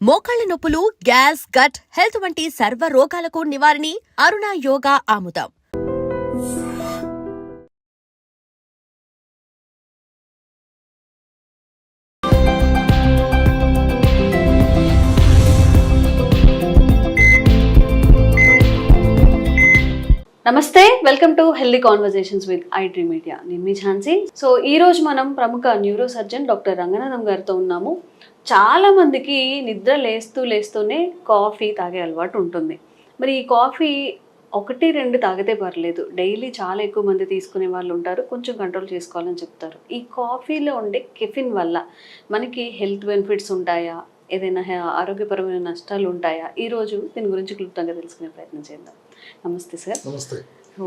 మోకాళ్ల నొప్పులు, gas, gut health వంటి సర్వ రోగాలకు నివారణి అరుణ యోగా ఆముదం. నమస్తే, welcome to healthy conversations with iDream media. నేను మీ ఝాన్సీ. సో ఈరోజు మనం ప్రముఖ న్యూరో సర్జన్ డాక్టర్ రంగనాథం గారితో ఉన్నాము. చాలా మందికి నిద్ర లేస్తూనే కాఫీ తాగే అలవాటు ఉంటుంది. మరి ఈ కాఫీ 1-2 తాగితే పర్లేదు, డైలీ చాలా ఎక్కువ మంది తీసుకునే వాళ్ళు ఉంటారు, కొంచెం కంట్రోల్ చేసుకోవాలని చెప్తారు. ఈ కాఫీలో ఉండే కెఫిన్ వల్ల మనకి హెల్త్ బెనిఫిట్స్ ఉంటాయా, ఏదైనా ఆరోగ్యపరమైన నష్టాలు ఉంటాయా? ఈరోజు దీని గురించి క్లుప్తంగా తెలుసుకునే ప్రయత్నం చేద్దాం. నమస్తే సార్. నమస్తే. సో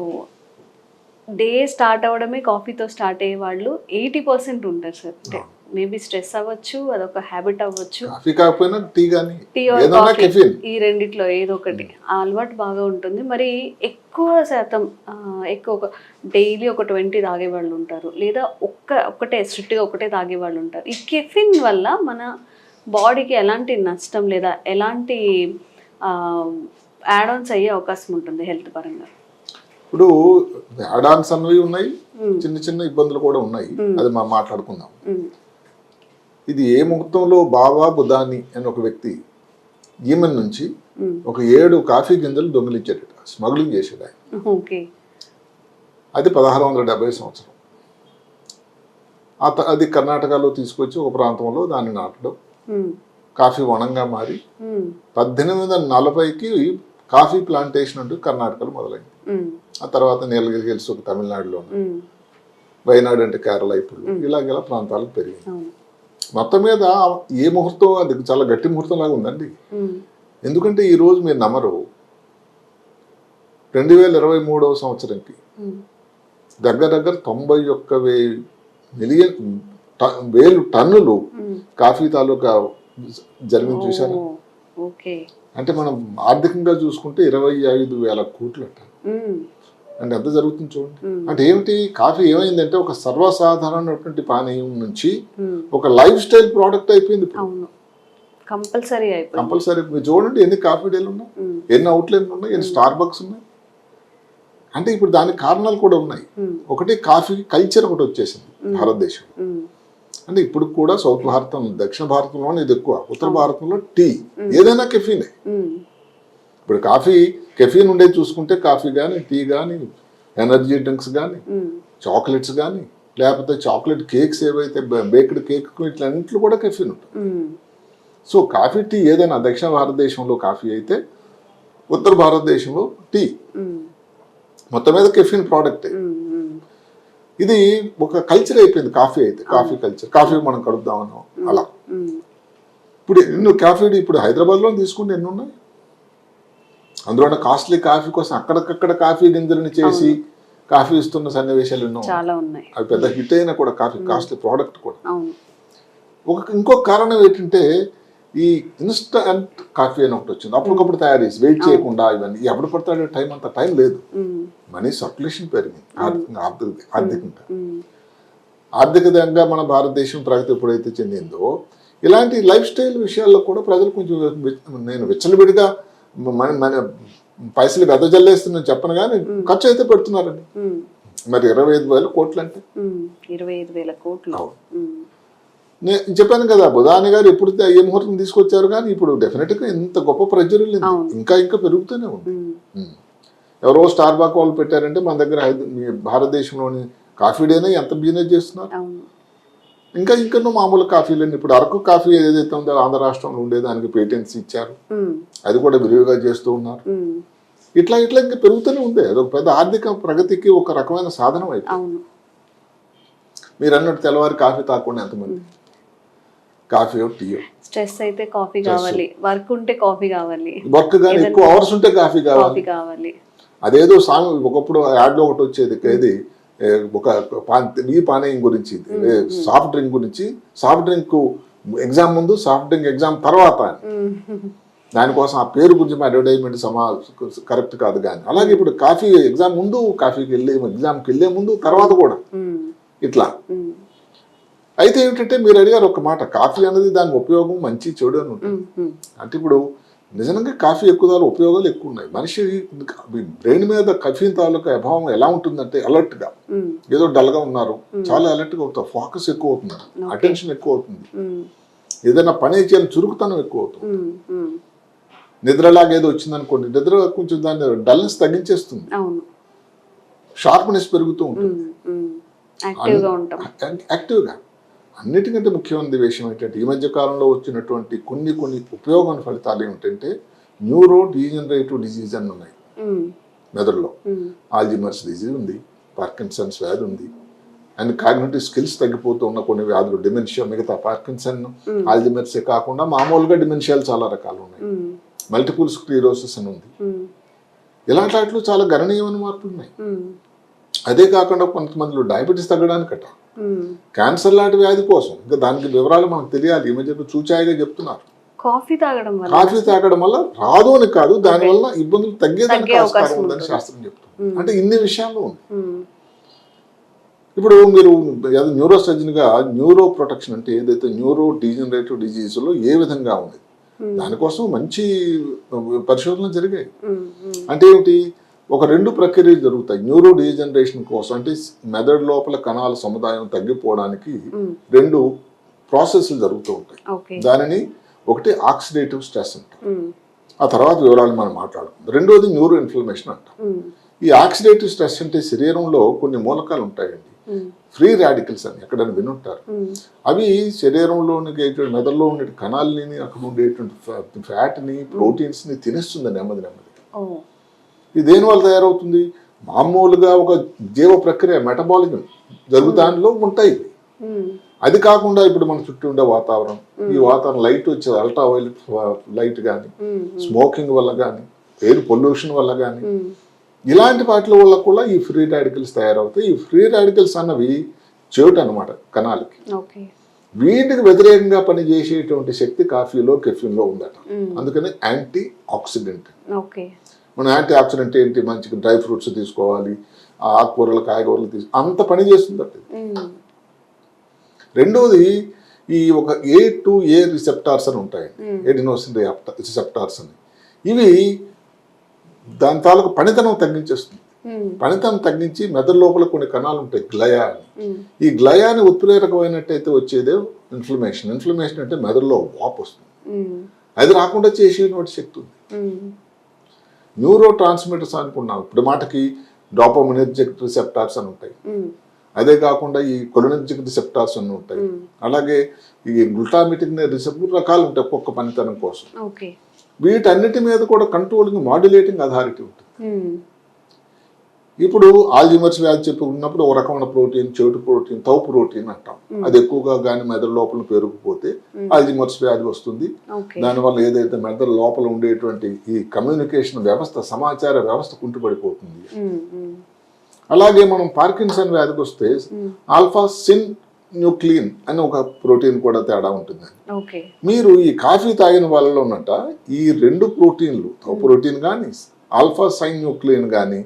డే స్టార్ట్ అవ్వడమే కాఫీతో స్టార్ట్ అయ్యే వాళ్ళు 80% ఉంటారు సార్. అంటే మేబీ స్ట్రెస్ అవ్వచ్చు, అదొక హ్యాబిట్ అవ్వచ్చు, కాఫీ కాకపోయినా టీ గానీ టీ ఆర్ కాఫీ, ఈ రెండిట్లో ఏదో ఒకటి ఆ అలవాటు బాగా ఉంటుంది. మరి ఎక్కువ శాతం ఎక్కువ డైలీ ఒక 20 తాగే వాళ్ళు ఉంటారు, లేదా ఒక్కటే స్ట్రిక్ట్గా ఒకటే తాగే వాళ్ళు ఉంటారు. ఈ కెఫిన్ వల్ల మన బాడీకి ఎలాంటి నష్టం లేదా ఎలాంటి యాడ్ ఆన్స్ అయ్యే అవకాశం ఉంటుంది హెల్త్ పరంగా? ఇప్పుడు యాడ్ ఆన్స్ అన్నవి ఉన్నాయి, చిన్న చిన్న ఇబ్బందులు కూడా ఉన్నాయి, అది మనం మాట్లాడుకుందాం. ఇది ఏ ముహూర్తంలో బాబా బుధాని అని ఒక వ్యక్తి ఈమెన్ నుంచి ఒక 7 కాఫీ గింజలు దొంగిలించాడట, స్మగ్లింగ్ చేసాడు ఆయన. అది 1670 సంవత్సరం. అది కర్ణాటకలో తీసుకొచ్చి ఒక ప్రాంతంలో దాన్ని నాటడం, కాఫీ వనంగా మారి 1840కి కాఫీ ప్లాంటేషన్ అంటూ కర్ణాటకలో మొదలైంది. ఆ తర్వాత నీలగిరి హిల్స్ ఒక తమిళనాడులో, వయనాడు అంటే కేరళ, ఇప్పుడు ఇలాగ ప్రాంతాలకు పెరిగింది. మొత్తం మీద ఏ ముహూర్తం, అది చాలా గట్టి ముహూర్తం లాగా ఉందండి. ఎందుకంటే ఈ రోజు మీరు నమ్మరు, 2023వ సంవత్సరంకి దగ్గర 91,000 టన్నులు కాఫీ తాలూకా జరిగింది. చూసారా? అంటే మనం ఆర్థికంగా చూసుకుంటే 25,000 కోట్లు అంట. అంటే ఎంత జరుగుతుంది చూడండి. అంటే ఏమిటి, కాఫీ ఏమైందంటే ఒక సర్వసాధారణటువంటి పానీయం నుంచి ఒక లైఫ్ స్టైల్ ప్రోడక్ట్ అయిపోయింది. కంపల్సరీ. మీరు చూడండి, ఎన్ని కాఫీ డేలు ఉన్నాయి, ఎన్ని అవుట్లెట్లు ఉన్నాయి, ఎన్ని స్టార్ బక్స్ ఉన్నాయి. అంటే ఇప్పుడు దానికి కారణాలు కూడా ఉన్నాయి. ఒకటి కాఫీ కల్చర్ ఒకటి వచ్చేసింది భారతదేశం. అంటే ఇప్పుడు కూడా సౌత్ భారతం, దక్షిణ భారతంలోనే ఇది ఎక్కువ, ఉత్తర భారతంలో టీ, ఏదైనా కెఫీనే. ఇప్పుడు కాఫీ కెఫీన్ ఉండేది చూసుకుంటే కాఫీ కానీ, టీ కానీ, ఎనర్జీ డ్రింక్స్ కానీ, చాక్లెట్స్ కానీ, లేకపోతే చాక్లెట్ కేక్స్ ఏవైతే బేక్డ్ కేక్, ఇట్లన్నింటిలో కూడా కెఫీన్ ఉంటుంది. సో కాఫీ, టీ ఏదైనా దక్షిణ భారతదేశంలో కాఫీ అయితే, ఉత్తర భారతదేశంలో టీ, మొత్తం మీద కెఫీన్ ప్రోడక్టే. ఇది ఒక కల్చర్ అయిపోయింది కాఫీ అయితే, కాఫీ కల్చర్. కాఫీ మనం కడుపుదామన్నాం అలా. ఇప్పుడు ఎన్నో కాఫీ, ఇప్పుడు హైదరాబాద్లో తీసుకుంటే ఎన్ని ఉన్నాయి. అందులో కాస్ట్లీ కాఫీ కోసం అక్కడికక్కడ కాఫీ గింజలను చేసి కాఫీ ఇస్తున్న సన్నివేశాలు ఎన్నో ఉన్నాయి. అవి పెద్ద హిట్ అయినా కూడా కాఫీ కాస్ట్లీ ప్రోడక్ట్ కూడా. ఇంకొక కారణం ఏంటంటే, ఈ ఇన్స్టంట్ కాఫీ అని ఒకటి వచ్చింది. అప్పటికప్పుడు తయారు చేసి వెయిట్ చేయకుండా, ఇవన్నీ ఎప్పుడు పడతాడే టైం, అంత టైం లేదు. మనీ సర్క్యులేషన్ పెరిగింది ఆర్థికంగా. ఆర్థికంగా మన భారతదేశం ప్రగతి ఎప్పుడైతే చెందిందో, ఇలాంటి లైఫ్ స్టైల్ విషయాల్లో కూడా ప్రజలు కొంచెం, నేను విచ్చలవిడిగా మన పైసలు వెదజల్లేస్తున్నాను చెప్పను కానీ, ఖర్చు అయితే పెడుతున్నారండి. మరి 25,000 కోట్లు అంటే 25,000 కోట్లు. నేను చెప్పాను కదా, బుధాని గారు ఎప్పుడు ఏ ముహూర్తం తీసుకొచ్చారు, కానీ ఇప్పుడు డెఫినెట్ గా ఇంత గొప్ప ప్రజలు ఇంకా పెరుగుతూనే ఉంది. ఎవరో స్టార్ బాక్ వాళ్ళు పెట్టారంటే, మన దగ్గర భారతదేశంలోని కాఫీ డేనే ఎంత బిజినెస్ చేస్తున్నారు. ఇంకా మామూలు కాఫీలని, ఇప్పుడు అరకు కాఫీ ఏదైతే ఉందో ఆంధ్ర రాష్ట్రంలో ఉండే, దానికి పేటెంట్స్ ఇచ్చారు, అది కూడా విరివిగా చేస్తూ ఉన్నారు. ఇట్లా ఇంకా పెరుగుతూనే ఉంది. అదొక పెద్ద ఆర్థిక ప్రగతికి ఒక రకమైన సాధనం అయిపోయింది. మీరు అన్నట్టు తెల్లవారి కాఫీ తాగకుండా ఎంతమంది, కాఫీ టీయో. స్ట్రెస్ అయితే కాఫీ కావాలి, వర్క్ ఉంటే కాఫీ కావాలి, వర్క్ కానీ ఎక్కువ అవర్స్ ఉంటే కాఫీ కావాలి. అదేదో సాంగ్ ఒకప్పుడు యాడ్లో ఒకటి వచ్చేది, ఏది ఒక ఈ పానీయం గురించి, సాఫ్ట్ డ్రింక్ గురించి. సాఫ్ట్ డ్రింక్ ఎగ్జామ్ ముందు, సాఫ్ట్ డ్రింక్ ఎగ్జామ్ తర్వాత. దానికోసం ఆ పేరు గురించి అడ్వర్టైజ్మెంట్ కరెక్ట్ కాదు కానీ, అలాగే ఇప్పుడు కాఫీ ఎగ్జామ్ ముందు, కాఫీకి వెళ్ళి ఎగ్జామ్కి వెళ్ళే ముందు, తర్వాత కూడా ఇట్లా. అయితే ఏమిటంటే మీరు అడిగారు ఒక మాట, కాఫీ అనేది దాని ఉపయోగం మంచి చెడు అని ఉంటుంది. అంటే ఇప్పుడు నిజంగా కాఫీ ఎక్కువ తాలూ ఉపయోగాలు ఎక్కువ ఉన్నాయి. మనిషి బ్రెయిన్ మీద కఫీన్ తాలూకా అభావం ఎలా ఉంటుందంటే అలర్ట్ గా, ఏదో డల్ గా ఉన్నారు చాలా అలర్ట్ గా అవుతారు, ఫోకస్ ఎక్కువ అవుతుంది, అటెన్షన్ ఎక్కువ అవుతుంది, ఏదైనా పని చేయాలని చురుకుతనం ఎక్కువ అవుతుంది. నిద్రలాగా ఏదో వచ్చింది అనుకోండి, నిద్ర కొంచెం దాన్ని డల్నెస్ తగ్గించేస్తుంది, షార్ప్నెస్ పెరుగుతూ ఉంటుంది, యాక్టివ్గా. అన్నిటికంటే ముఖ్యమైన విషయం ఏంటంటే ఈ మధ్య కాలంలో వచ్చినటువంటి కొన్ని ఉపయోగమైన ఫలితాలు ఏమిటంటే న్యూరో డీజనరేటివ్ డిజీజ్ అని ఉన్నాయి మెదడులో. ఆల్జిమర్స్ డిజీజ్ ఉంది, పార్కిన్సన్స్ వ్యాధి ఉంది, అండ్ కాగ్నిటివ్ స్కిల్స్ తగ్గిపోతూ ఉన్న కొన్ని వ్యాధులు, డిమెన్షియా, మిగతా పార్కిన్సన్, ఆల్జిమర్సే కాకుండా మామూలుగా డిమెన్షియాలు చాలా రకాలు ఉన్నాయి, మల్టిపుల్ స్క్లీరోసిస్ అని ఉంది. ఇలాంటి వాటిలో చాలా గణనీయమైన మార్పులు ఉన్నాయి. అదే కాకుండా కొంతమందిలో డయాబెటీస్ తగ్గడానికట, క్యాన్సర్ లాంటి వ్యాధి కోసం, ఇంకా దానికి వివరాలు మనకు తెలియాలి. ఈ మధ్య చూచాయిగా చెప్తున్నారు. కాఫీ తాగడం వల్ల రాదు అని కాదు, దానివల్ల ఇబ్బందులు తగ్గేదానికి ఆస్కారం ఉందని శాస్త్రం చెప్తుంది. అంటే ఇన్ని విషయాలు ఉంది. ఇప్పుడు మీరు న్యూరో సర్జన్ గా న్యూరో ప్రొటెక్షన్ అంటే ఏదైతే న్యూరో డీజనరేటివ్ డిజీజ్ లో ఏ విధంగా ఉంది దానికోసం మంచి పరిశోధనలు జరిగాయి. అంటే ఏమిటి, ఒక 2 ప్రక్రియలు జరుగుతాయి న్యూరో డీజనరేషన్ కోసం. అంటే మెదడు లోపల కణాల సముదాయం తగ్గిపోవడానికి 2 ప్రాసెస్లు జరుగుతూ ఉంటాయి. దానిని ఒకటి ఆక్సిడేటివ్ స్ట్రెస్ అంటాం, ఆ తర్వాత వివరాలు మనం మాట్లాడుకుందాం. రెండోది న్యూరో ఇన్ఫ్లమేషన్ అంటాం. ఈ ఆక్సిడేటివ్ స్ట్రెస్ అంటే శరీరంలో కొన్ని మూలకాలు ఉంటాయండి, ఫ్రీ రాడికల్స్ అని ఎక్కడైనా వినుంటారు. అవి శరీరంలోని మెదడులో ఉండే కణాలని, అక్కడ ఉండేటువంటి ఫ్యాట్ని, ప్రోటీన్స్ని తినేస్తుంది నెమ్మది. ఇది దేని వల్ల తయారవుతుంది? మామూలుగా ఒక జీవ ప్రక్రియ, మెటబాలిజం జరుగుతానిలో ఉంటాయి. అది కాకుండా ఇప్పుడు మన చుట్టూ ఉండే వాతావరణం, ఈ వాతావరణం లైట్ వచ్చేది అల్ట్రా వైలెట్ లైట్ కానీ, స్మోకింగ్ వల్ల కానీ, ఎయిర్ పొల్యూషన్ వల్ల కానీ, ఇలాంటి వాటి వల్ల కూడా ఈ ఫ్రీ రాడికల్స్ తయారవుతాయి. ఈ ఫ్రీ రాడికల్స్ అన్నవి చెవిటి అనమాట కణాలకి. వీటికి వ్యతిరేకంగా పనిచేసేటువంటి శక్తి కాఫీలో, కెఫీన్లో ఉందట. అందుకని యాంటీ ఆక్సిడెంట్. మనం యాంటీ ఆక్సిడెంట్ ఏంటి, మంచిగా డ్రై ఫ్రూట్స్ తీసుకోవాలి, ఆకుకూరలు, కాయగూరలు అంత పని చేస్తుందట. రెండోది ఈ ఒక A2A రిసెప్టార్స్ అని ఉంటాయి, ఎడినోసిన్ రిసెప్టార్స్ అని. ఇవి దాని తాలూకు పనితనం తగ్గించేస్తుంది. పనితనం తగ్గించి మెదడు లోపల కొన్ని కణాలు ఉంటాయి, గ్లయా అని. ఈ గ్లయాని ఉత్ప్రేరకమైనట్టయితే వచ్చేదే ఇన్ఫ్లమేషన్. ఇన్ఫ్లమేషన్ అంటే మెదడులో వాపు వస్తుంది, అది రాకుండా చేసేటువంటి శక్తి ఉంది. న్యూరో ట్రాన్స్మిటర్స్ అనుకున్నాం ఇప్పుడు మాటకి, డోపామినర్జిక్ రిసెప్టార్స్ అని ఉంటాయి, అదే కాకుండా ఈ కొలినర్జిక్ రిసెప్టార్స్ అని ఉంటాయి, అలాగే ఈ గ్లూటామిటిక్ రిసెప్టర్ రకాలు ఉంటాయి ఒక్కొక్క పనితనం కోసం. వీటన్నిటి మీద కూడా కంట్రోలింగ్, మాడ్యులేటింగ్ అథారిటీ ఉంటుంది. ఇప్పుడు ఆల్జిమర్స్ వ్యాధి చెప్పుకున్నప్పుడు ఒక రకమైన ప్రోటీన్, చెవిటి ప్రోటీన్, తౌ ప్రోటీన్ అంటాం, అది ఎక్కువగా కానీ మెదడు లోపల పెరిగిపోతే ఆల్జిమర్స్ వ్యాధి వస్తుంది. దానివల్ల ఏదైతే మెదడు లోపల ఉండేటువంటి ఈ కమ్యూనికేషన్ వ్యవస్థ, సమాచార వ్యవస్థ కుంటుపడిపోతుంది. అలాగే మనం పార్కిన్సన్ వ్యాధికి వస్తే ఆల్ఫా సిన్ న్యూక్లియన్ అని ఒక ప్రోటీన్ కూడా తేడా ఉంటుంది. మీరు ఈ కాఫీ తాగిన వాళ్ళలో ఉన్నట్ట ఈ 2 ప్రోటీన్లు, తౌ ప్రోటీన్ కానీ ఆల్ఫా సైన్ న్యూక్లియన్ కానీ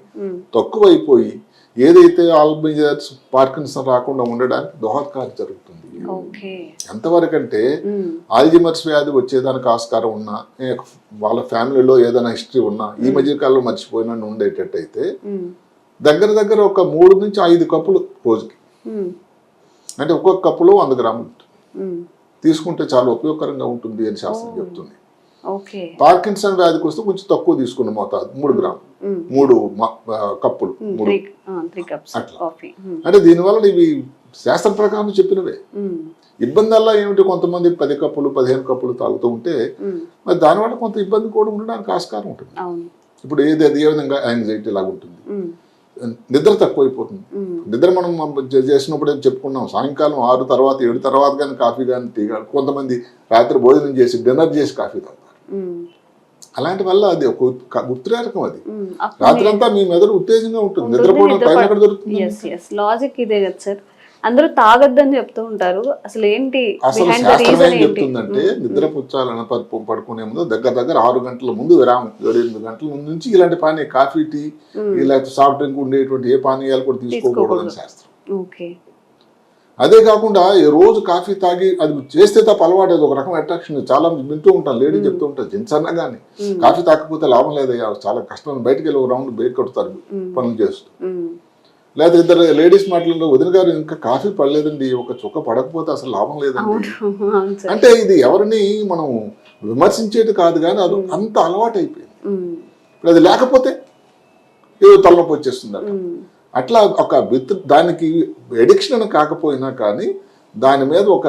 తక్కువైపోయి ఏదైతే ఆల్బిజర్స్, పార్కిన్సన్ రాకుండా ఉండడానికి దోహదకారి జరుగుతుంది. ఎంతవరకు అంటే ఆల్జిమర్స్ వ్యాధి వచ్చేదానికి ఆస్కారం ఉన్నా, వాళ్ళ ఫ్యామిలీలో ఏదైనా హిస్టరీ ఉన్నా, ఈ మధ్య కాలంలో మర్చిపోయినా ఉండేటట్టయితే దగ్గర ఒక 3 నుంచి 5 కప్పులు రోజుకి, అంటే ఒక్కొక్క కప్పులో 100 గ్రాములు తీసుకుంటే చాలా ఉపయోగకరంగా ఉంటుంది అని శాస్త్రం చెప్తుంది. పార్కిన్సన్ వ్యాధికి వస్తే కొంచెం తక్కువ తీసుకున్న మోతాదు 3 గ్రాములు, 3 కప్పులు, 3 అట్లా. అంటే దీనివల్ల ఇవి శాస్త్ర ప్రకారం చెప్పినవే. ఇబ్బంది అలా ఏమిటి, కొంతమంది 10 కప్పులు 15 కప్పులు తాగుతూ ఉంటే మరి దానివల్ల కొంత ఇబ్బంది కూడా ఉండడానికి ఆస్కారం ఉంటుంది. ఇప్పుడు ఏ విధంగా యాంగ్జైటీ లాగా ఉంటుంది, నిద్ర తక్కువైపోతుంది. నిద్ర మనం చేసినప్పుడు చెప్పుకున్నాం, సాయంకాలం 6 తర్వాత 7 తర్వాత కానీ కాఫీ కానీ టీ కానీ, కొంతమంది రాత్రి భోజనం చేసి డిన్నర్ చేసి కాఫీ తాగుతారు. అలాంటి వల్ల అది ఒక ఉత్ప్రేరకం. అది రాత్రంతా మీ మెదడు ఉత్తేజంగా ఉంటుంది, నిద్రపోవడం టైం ఎక్కడ దొరుకుతుంది? లాజిక్ ఇదే కదా సార్, అందరూ తాగొద్దని చెప్తూ ఉంటారు. అసలు ఏంటి అసలు శాస్త్రం ఏం చెప్తుందంటే, నిద్ర పుచ్చాలని పడుకునే ముందు దగ్గర 6 గంటల ముందు విరామం, 7-8 గంటల ముందు నుంచి ఇలాంటి పానీయ, కాఫీ, టీ, ఇలాంటి సాఫ్ట్ డ్రింక్ ఉండేటువంటి ఏ పానీయాలు కూడా తీసుకోకూడదని శాస్త్రం. అదే కాకుండా ఈ రోజు కాఫీ తాగి అది చేస్తే తప్ప అలవాటు, అది ఒక రకం అట్రాక్షన్. చాలా వింటూ ఉంటాను, లేడీ చెప్తూ ఉంటారు, జెంట్స్ అన్నా కానీ కాఫీ తాగకపోతే లాభం లేదయ్యా, చాలా కష్టం, బయటకు వెళ్ళి ఒక రౌండ్ బ్రేక్ కొడతారు పనులు చేస్తూ. లేదా ఇద్దరు లేడీస్ మాట్లాడుతూ, వదిన గారు ఇంకా కాఫీ పడలేదండి, ఒక చుక్క పడకపోతే అసలు లాభం లేదండి. అంటే ఇది ఎవరిని మనం విమర్శించేది కాదు, కానీ అది అంత అలవాటు అయిపోయింది. ఇప్పుడు అది లేకపోతే ఏదో తలనొప్పి వచ్చేస్తుంది అట్లా. అట్లా ఒక దానికి ఎడిక్షన్ అని కాకపోయినా కానీ దాని మీద ఒక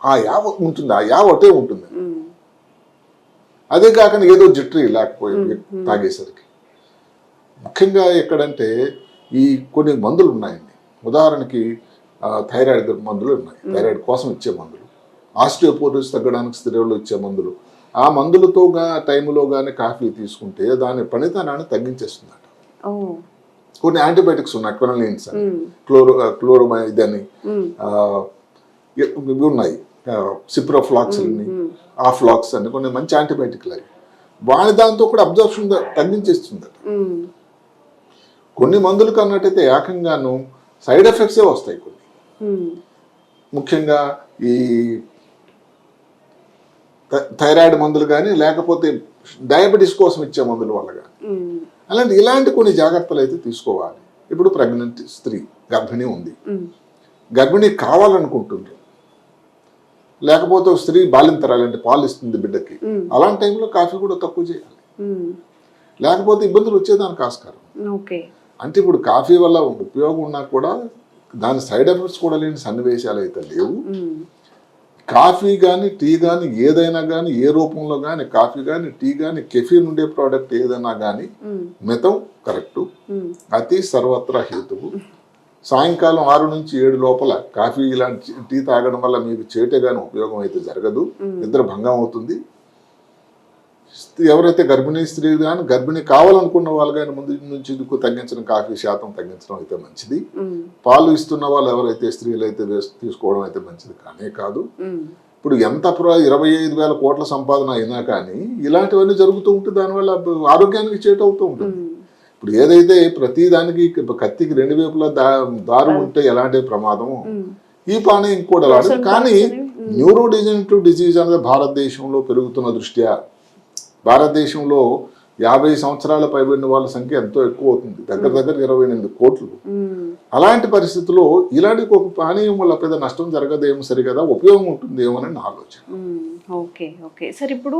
ఆ యావ ఉంటుంది, ఆ యావ ఒకటే ఉంటుంది. అదే కాకుండా ఏదో జిట్రీ లేకపోయింది తాగేసరికి. ముఖ్యంగా ఎక్కడంటే ఈ కొన్ని మందులు ఉన్నాయండి. ఉదాహరణకి థైరాయిడ్ మందులు ఉన్నాయి, థైరాయిడ్ కోసం ఇచ్చే మందులు, ఆస్టియోపోరోసిస్ తగ్గడానికి స్టెరాయిడ్లు ఇచ్చే మందులు. ఆ మందులతో టైంలో కానీ కాఫీ తీసుకుంటే దాని పనితనాన్ని తగ్గించేస్తుందట. కొన్ని యాంటీబయాటిక్స్ ఉన్నాయి, క్వినలిన్స్ అని, క్లోరోమైడ్ అని, ఇవి ఉన్నాయి, సిప్రోఫ్లాక్స్ అని, ఆఫ్లాక్స్ అని, కొన్ని మంచి యాంటీబయాటిక్లు అవి. వాడి దాంతో కూడా అబ్జర్ప్షన్ తగ్గించేస్తుందట. కొన్ని మందులకు అన్నట్టయితే ఏకంగాను సైడ్ ఎఫెక్ట్సే వస్తాయి కొన్ని. ముఖ్యంగా ఈ థైరాయిడ్ మందులు కానీ, లేకపోతే డయాబెటీస్ కోసం ఇచ్చే మందుల వల్ల కానీ, ఇలాంటి కొన్ని జాగ్రత్తలు అయితే తీసుకోవాలి. ఇప్పుడు ప్రెగ్నెంట్ స్త్రీ గర్భిణీ ఉంది, గర్భిణీ కావాలనుకుంటున్నారు, లేకపోతే స్త్రీ బాలింతరాలంటే పాలు ఇస్తుంది బిడ్డకి, అలాంటి టైంలో కాఫీ కూడా తక్కువ చేయాలి, లేకపోతే ఇబ్బందులు వచ్చేదానికి ఆస్కారం. అంటే ఇప్పుడు కాఫీ వల్ల ఉపయోగం ఉన్నా కూడా దాని సైడ్ ఎఫెక్ట్స్ కూడా లేని సన్నివేశాలు అయితే లేవు. కాఫీ కానీ టీ కానీ ఏదైనా కానీ, ఏ రూపంలో కానీ, కాఫీ కానీ టీ కానీ, కెఫీన్ ఉండే ప్రోడక్ట్ ఏదైనా కానీ మితం కరెక్టు, అతి సర్వత్రా హేతువు. సాయంకాలం 6 నుంచి 7 లోపల కాఫీ ఇలాంటి టీ తాగడం వల్ల మీకు చేటే కానీ ఉపయోగం అయితే జరగదు, నిద్ర భంగం అవుతుంది. ఎవరైతే గర్భిణీ స్త్రీలు కానీ, గర్భిణీ కావాలనుకున్న వాళ్ళు కానీ ముందు నుంచి తగ్గించడం, కాఫీ శాతం తగ్గించడం అయితే మంచిది. పాలు ఇస్తున్న వాళ్ళు ఎవరైతే స్త్రీలు అయితే తీసుకోవడం అయితే మంచిది కానే కాదు. ఇప్పుడు ఎంత 25,000 కోట్ల సంపాదన అయినా కానీ ఇలాంటివన్నీ జరుగుతూ ఉంటుంది, దానివల్ల ఆరోగ్యానికి చేటు అవుతూ ఉంటుంది. ఇప్పుడు ఏదైతే ప్రతి దానికి కత్తికి 2 వైపులా దారు ఉంటే ఎలాంటి ప్రమాదము, ఈ పానీయం కూడా అలాంటిది. కానీ న్యూరోడెజనరేటివ్ డిజీజ్ అనేది భారతదేశంలో పెరుగుతున్న దృష్ట్యా భారతదేశంలో 50 సంవత్సరాల పైబడిన వాళ్ళ సంఖ్య ఎంతో ఎక్కువ అవుతుంది, దగ్గర 28 కోట్లు. అలాంటి పరిస్థితుల్లో ఇలాంటి ఒక పానీయం వల్ల పెద్ద నష్టం జరగదేమో, సరిగదా ఉపయోగం ఉంటుందేమో అని నా ఆలోచన. ఓకే సార్, ఇప్పుడు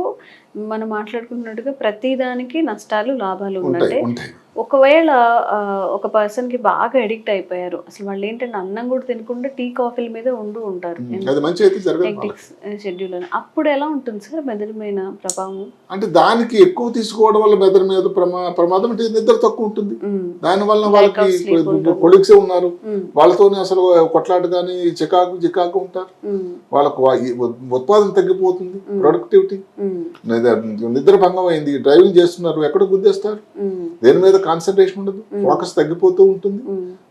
మనం మాట్లాడుకున్నట్టుగా ప్రతి దానికి నష్టాలు లాభాలు ఉన్నాయి. ఒకవేళ ఒక పర్సన్ కి బాగా అడిక్ట్ అయిపోయారు, అసలు వాళ్ళు ఏంటంటే అన్నం కూడా తినకుండా టీ కాఫీల మీద ఉంటారు షెడ్యూల్ అని, అప్పుడు ఎలా ఉంటుంది సార్ మెదడుమైన ప్రభావం? అంటే దానికి ఎక్కువ తీసుకోవడం వల్ల మెదడు మీద ప్రమాదం, అంటే నిద్ర తక్కువ ఉంటుంది. దాని వల్ల వాళ్ళకి కొలిక్సే ఉన్నారు, వాళ్ళతోనే అసలు కొట్లాట కానీ చికాకు ఉంటారు, వాళ్ళకు ఉత్పాదన తగ్గిపోతుంది, ప్రొడక్టివిటీ, నిద్ర భంగం అయింది, డ్రైవింగ్ చేస్తున్నారు, ఎక్కడ గుద్దేస్తారు, దేని మీద కాన్సన్ట్రేషన్ ఉండదు, ఫోకస్ తగ్గిపోతూ ఉంటుంది.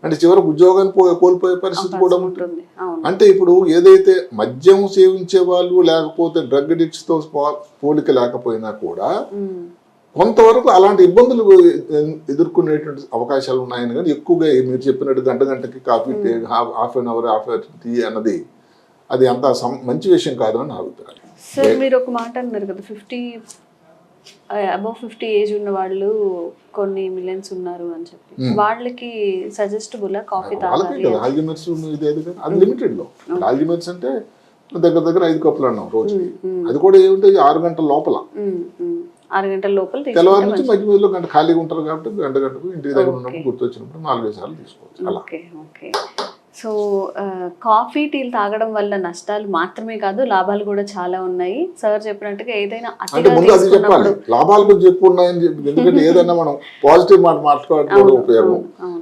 అంటే చివరికి ఉద్యోగాన్ని కోల్పోయే పరిస్థితి కూడా ఉంటుంది. అంటే ఇప్పుడు ఏదైతే మద్యం సేవించే వాళ్ళు, లేకపోతే డ్రగ్ అడిక్ట్స్ తో పోలిక లేకపోయినా కూడా కొంతవరకు అలాంటి ఇబ్బందులు ఎదుర్కొనేటువంటి అవకాశాలు ఉన్నాయని, కానీ ఎక్కువగా మీరు చెప్పినట్టు గంటకి coffee, half an hour tea అన్నది అది అంత మంచి విషయం కాదు అని నా అభిప్రాయం. సార్ మీరు ఒక మాట అన్నారు కదా, అబౌవ్ 50 ఏజ్ ఉన్న వాళ్ళు కొన్ని మిలియన్స్ ఉన్నారు అని చెప్పి, వాళ్ళకి సజెస్టబుల్ కాఫీ తాగాలి? ఆల్జిమర్స్ అది లిమిటెడ్ లో, ఆల్జిమర్స్ అంటే దగ్గర 5 కప్పులు అన్నాం రోజుకి, అది కూడా ఏమిటంటే 6 గంటల లోపల, 6 గంటల లోపల తెల్లవారు నుంచి మధ్య మధ్యలో గంట ఖాళీగా ఉంటారు కాబట్టి గంటకు ఇంటి దగ్గర ఉన్నప్పుడు గుర్తొచ్చినప్పుడు 4-5 సార్లు తీసుకోవచ్చు అలా. సో కాఫీ టీలు తాగడం వల్ల నష్టాలు మాత్రమే కాదు, లాభాలు కూడా చాలా ఉన్నాయి. సార్ చెప్పినట్టుగా ఏదైనా అంటే ముందు అది చెప్పాలి, లాభాలు కూడా ఉన్నాయని చెప్పి, ఎందుకంటే ఏదైనా మనం పాజిటివ్ మాట మాట్లాడుకోవడం ఉపయోగం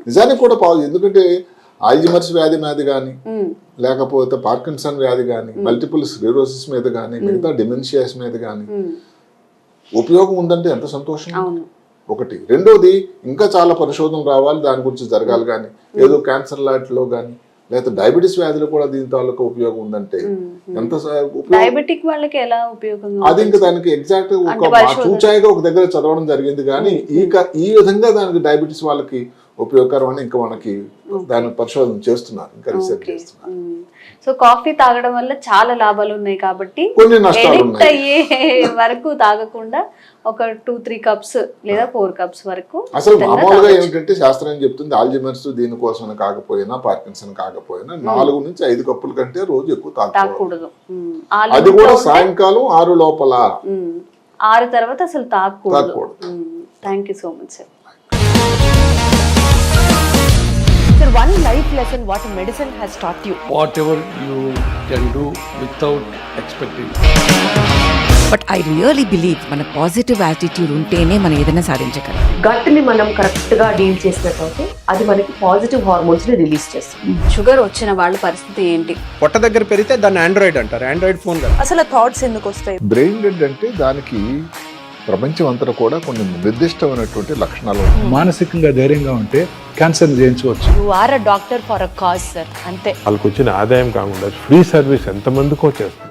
నిజానికి కూడా ఎందుకంటే ఆల్జిమర్స్ వ్యాధి మీద కానీ, లేకపోతే పార్కిన్సన్ వ్యాధి కానీ, మల్టిపుల్ స్క్లెరోసిస్ మీద కానీ, మిగతా డిమెన్షియాస్ మీద కానీ ఉపయోగం ఉందంటే ఎంత సంతోషం. ఒకటి. రెండోది, ఇంకా చాలా పరిశోధనలు రావాలి, దాని గురించి జరగాలి. కానీ ఏదో క్యాన్సర్ లాంటిలో కానీ, లేకపోతే డయాబెటీస్ వ్యాధులు కూడా దీని తాలూకా ఉపయోగం ఉందంటే ఎంత డయాబెటిక్ వాళ్ళకి ఎలా ఉపయోగం, అది ఇంకా దానికి ఎగ్జాక్ట్ ఒక చూచాయిగా ఒక దగ్గర చదవడం జరిగింది. కానీ ఈ విధంగా దానికి డయాబెటీస్ వాళ్ళకి ఉపయోగకరం అని ఇంకా మనకి దాని పరిశోధన చేస్తున్నారు, ఇంకా రీసెర్చ్ ఓకే. చేస్తున్నారు. సో కాఫీ తాగడం వల్ల చాలా లాభాలు ఉన్నాయి కాబట్టి కొన్ని నష్టాలు ఎడిక్ట్ ఉన్నాయి. అయ్యే వరకు తాగకుండా ఒక 2-3 కప్స్ లేదా 4 కప్స్ వరకు అసలు మితంగా మామూలుగా తాగొచ్చు. ఏమిటంటే శాస్త్రం చెప్తుంది ఆల్జిమర్స్ దీనికోసం కాకపోయినా, పార్కిన్సన్ కాకపోయినా 4 నుంచి 5 కప్పుల కంటే రోజు ఎక్కువ తాగకూడదు. తాగకూడదు. ఆ అది limit కూడా లో ఉంటే, సాయంకాలం 6 లోపల 6 తర్వాత అసలు తాగకూడదు. తాగకూడదు. Thank you so much sir. Sir, one life lesson what medicine has taught you. whatever you can do without expecting. But I really believe మన పాజిటివ్ యాటిట్యూడ్ ఉంటేనే మనం ఏదైనా సాధించగలం. గట్ని మనం కరెక్ట్గా డీల్ చేసినట్లయితే అది మనకి పాజిటివ్ హార్మోన్స్ని రిలీజ్ చేస్తుంది. షుగర్ వచ్చిన వాళ్ళ పరిస్థితి ఏంటి? పొట్ట దగ్గర పెరిగితే దాన్ని ఆండ్రాయిడ్ అంటారు, ఆండ్రాయిడ్ ఫోన్ కదా. అసలు థాట్స్ ఎందుకు వస్తాయి? బ్రెయిన్ డెడ్ అంటే దానికి ప్రపంచం అంతా కూడా కొన్ని నిర్దిష్టమైనటువంటి లక్షణాలు ఉన్నాయి. మానసికంగా ధైర్యంగా ఉంటే క్యాన్సర్ జయించవచ్చు. You are a doctor for a cause, sir. అంతే. వాళ్ళకి వచ్చిన ఆదాయం కాకుండా ఫ్రీ సర్వీస్ ఎంతమందికో చేస్తారు.